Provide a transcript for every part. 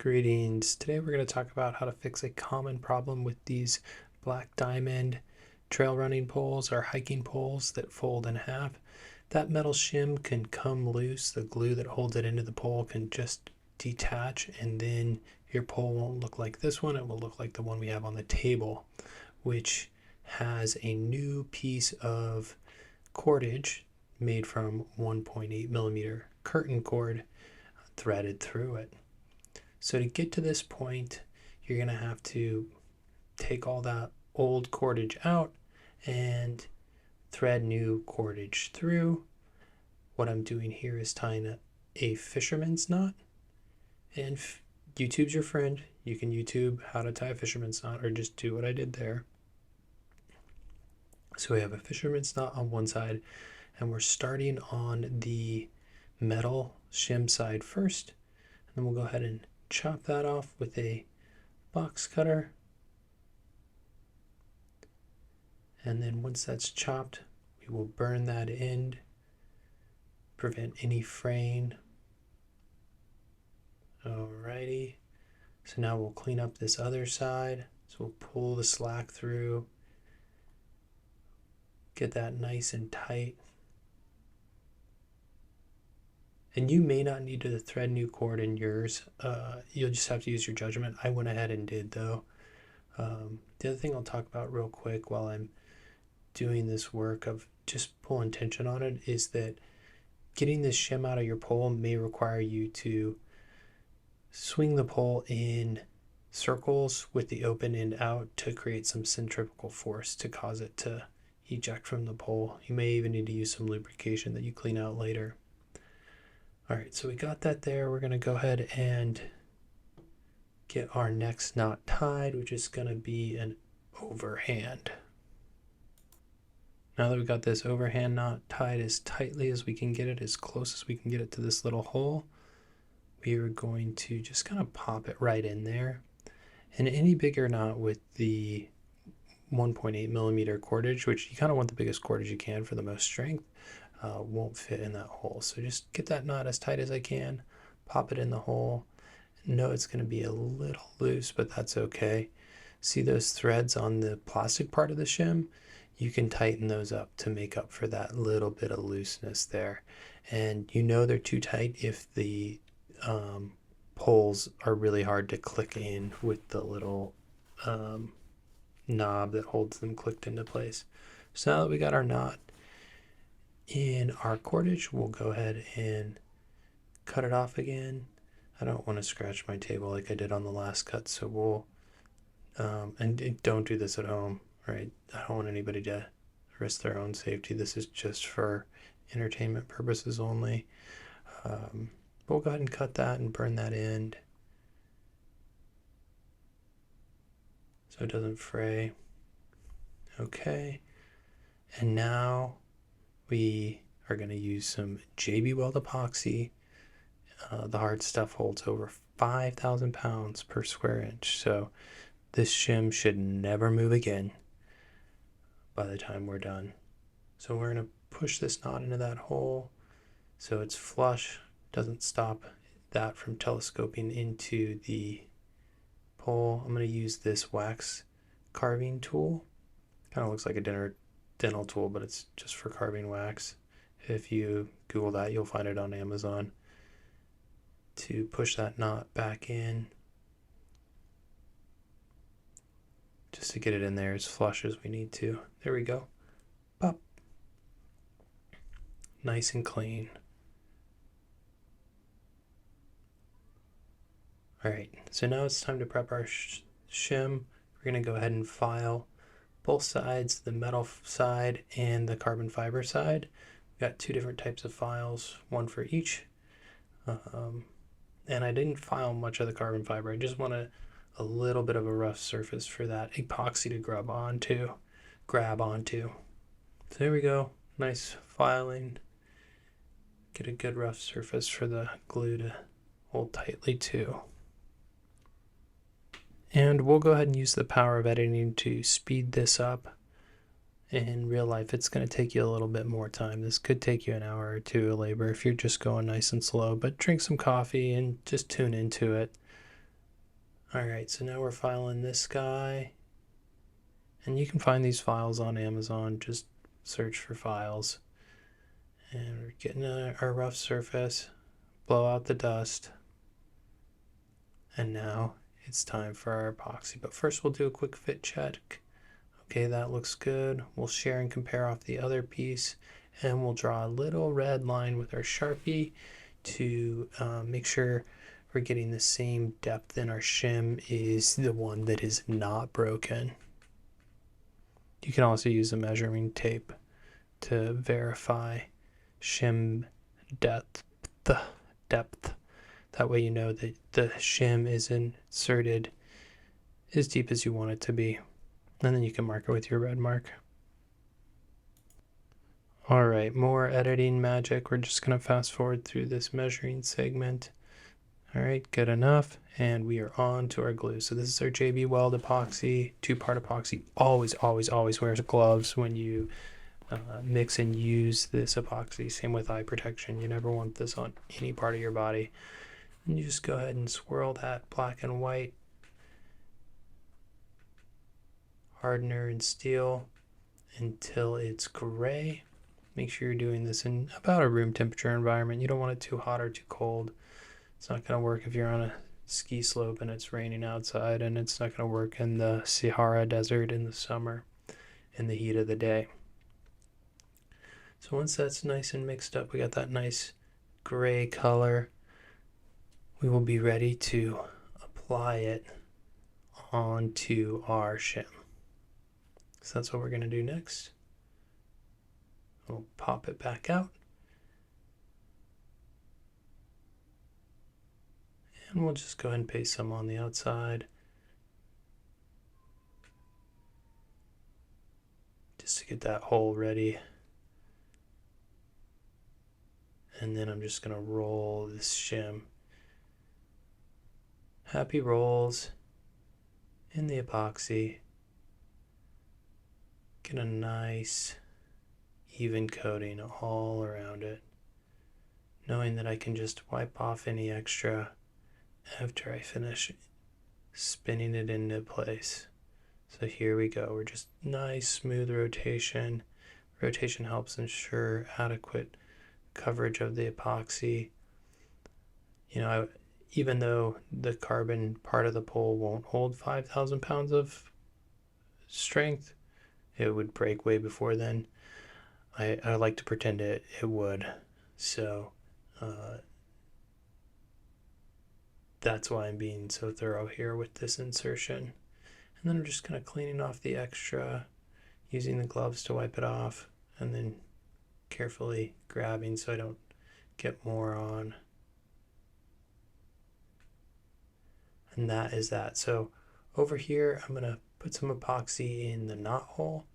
Greetings. Today we're going to talk about how to fix a common problem with these black diamond trail running poles or hiking poles that fold in half. That metal shim can come loose. The glue that holds it into the pole can just detach, and then your pole won't look like this one. It will look like the one we have on the table, which has a new piece of cordage made from 1.8 millimeter curtain cord threaded through it. So to get to this point, you're going to have to take all that old cordage out and thread new cordage through. What I'm doing here is tying a fisherman's knot, and YouTube's your friend. You can YouTube how to tie a fisherman's knot or just do what I did there. So we have a fisherman's knot on one side, and we're starting on the metal shim side first, and then we'll go ahead and chop that off with a box cutter. And then once that's chopped, we will burn that end, prevent any fraying. Alrighty, so now we'll clean up this other side. So we'll pull the slack through, get that nice and tight. And you may not need to thread new cord in yours. You'll just have to use your judgment. I went ahead and did, though. The other thing I'll talk about real quick while I'm doing this work of just pulling tension on it is that getting this shim out of your pole may require you to swing the pole in circles with the open end out to create some centrifugal force to cause it to eject from the pole. You may even need to use some lubrication that you clean out later. All right, so we got that there. We're going to go ahead and get our next knot tied, which is going to be an overhand. Now that we got this overhand knot tied as tightly as we can get it, as close as we can get it to this little hole, we are going to just kind of pop it right in there. And any bigger knot with the 1.8 millimeter cordage, which you kind of want the biggest cordage you can for the most strength, won't fit in that hole. So just get that knot as tight as I can, pop it in the hole. No, it's going to be a little loose, but that's okay. See those threads on the plastic part of the shim? You can tighten those up to make up for that little bit of looseness there. And you know they're too tight if the poles are really hard to click in with the little knob that holds them clicked into place. So now that we got our knot in our cordage, we'll go ahead and cut it off again. I don't want to scratch my table like I did on the last cut, so we'll and don't do this at home, right? I don't want anybody to risk their own safety. This is just for entertainment purposes only. But we'll go ahead and cut that and burn that end so it doesn't fray. Okay, and now we are going to use some JB Weld epoxy. The hard stuff holds over 5,000 pounds per square inch, so this shim should never move again by the time we're done. So we're going to push this knot into that hole so it's flush, doesn't stop that from telescoping into the pole. I'm going to use this wax carving tool. Kind of looks like a dental tool, but it's just for carving wax. If you Google that, you'll find it on Amazon. To push that knot back in, just to get it in there as flush as we need to. There we go. Pop. Nice and clean. All right, so now it's time to prep our shim. We're going to go ahead and file both sides, the metal side and the carbon fiber side. We've got two different types of files, one for each. And I didn't file much of the carbon fiber. I just wanted a little bit of a rough surface for that epoxy to grab onto. So there we go. Nice filing. Get a good rough surface for the glue to hold tightly too. And we'll go ahead and use the power of editing to speed this up. In real life, it's going to take you a little bit more time. This could take you an hour or two of labor if you're just going nice and slow, but drink some coffee and just tune into it. Alright, so now we're filing this guy. And you can find these files on Amazon. Just search for files. And we're getting our rough surface. Blow out the dust. And now it's time for our epoxy. But first we'll do a quick fit check. Okay, that looks good. We'll share and compare off the other piece. And we'll draw a little red line with our Sharpie to make sure we're getting the same depth in our shim is the one that is not broken. You can also use a measuring tape to verify shim depth. That way you know that the shim is inserted as deep as you want it to be. And then you can mark it with your red mark. Alright, more editing magic. We're just going to fast forward through this measuring segment. Alright, good enough. And we are on to our glue. So this is our JB Weld epoxy, 2-part epoxy. Always wear gloves when you mix and use this epoxy. Same with eye protection. You never want this on any part of your body. And you just go ahead and swirl that black and white hardener and steel until it's gray. Make sure you're doing this in about a room temperature environment. You don't want it too hot or too cold. It's not going to work if you're on a ski slope and it's raining outside, and it's not going to work in the Sahara Desert in the summer in the heat of the day. So once that's nice and mixed up, we got that nice gray color, we will be ready to apply it onto our shim. So that's what we're going to do next. We'll pop it back out. And we'll just go ahead and paste some on the outside. Just to get that hole ready. And then I'm just going to roll this shim. Happy rolls in the epoxy. Get a nice even coating all around it, knowing that I can just wipe off any extra after I finish spinning it into place. So here we go. We're just nice smooth rotation. Rotation helps ensure adequate coverage of the epoxy. You know, even though the carbon part of the pole won't hold 5,000 pounds of strength, it would break way before then. I like to pretend it would. So that's why I'm being so thorough here with this insertion. And then I'm just kind of cleaning off the extra, using the gloves to wipe it off, and then carefully grabbing so I don't get more on. And that is that. So over here, I'm going to put some epoxy in the knot hole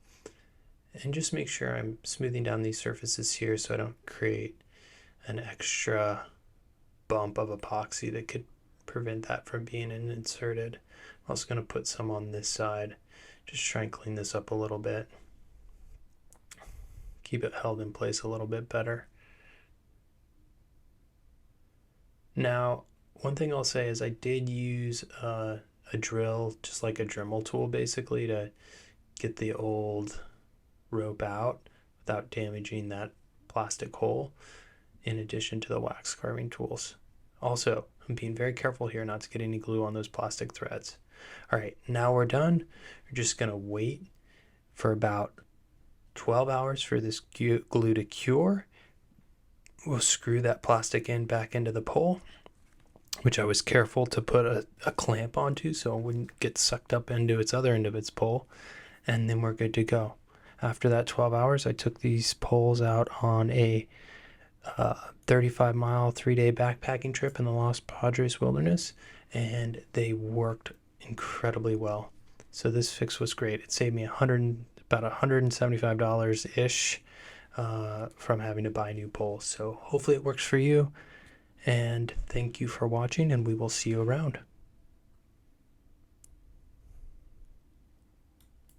and just make sure I'm smoothing down these surfaces here so I don't create an extra bump of epoxy that could prevent that from being inserted. I'm also going to put some on this side, just try and clean this up a little bit. Keep it held in place a little bit better. Now, one thing I'll say is I did use a drill, just like a Dremel tool basically, to get the old rope out without damaging that plastic hole, in addition to the wax carving tools. Also, I'm being very careful here not to get any glue on those plastic threads. Alright, now we're done. We're just going to wait for about 12 hours for this glue to cure. We'll screw that plastic end back into the pole, which I was careful to put a clamp onto so it wouldn't get sucked up into its other end of its pole, and then we're good to go. After that 12 hours, I took these poles out on a 35-mile, 3-day backpacking trip in the Los Padres Wilderness, and they worked incredibly well. So this fix was great. It saved me about $175-ish from having to buy new poles. So hopefully it works for you, and thank you for watching, and we will see you around.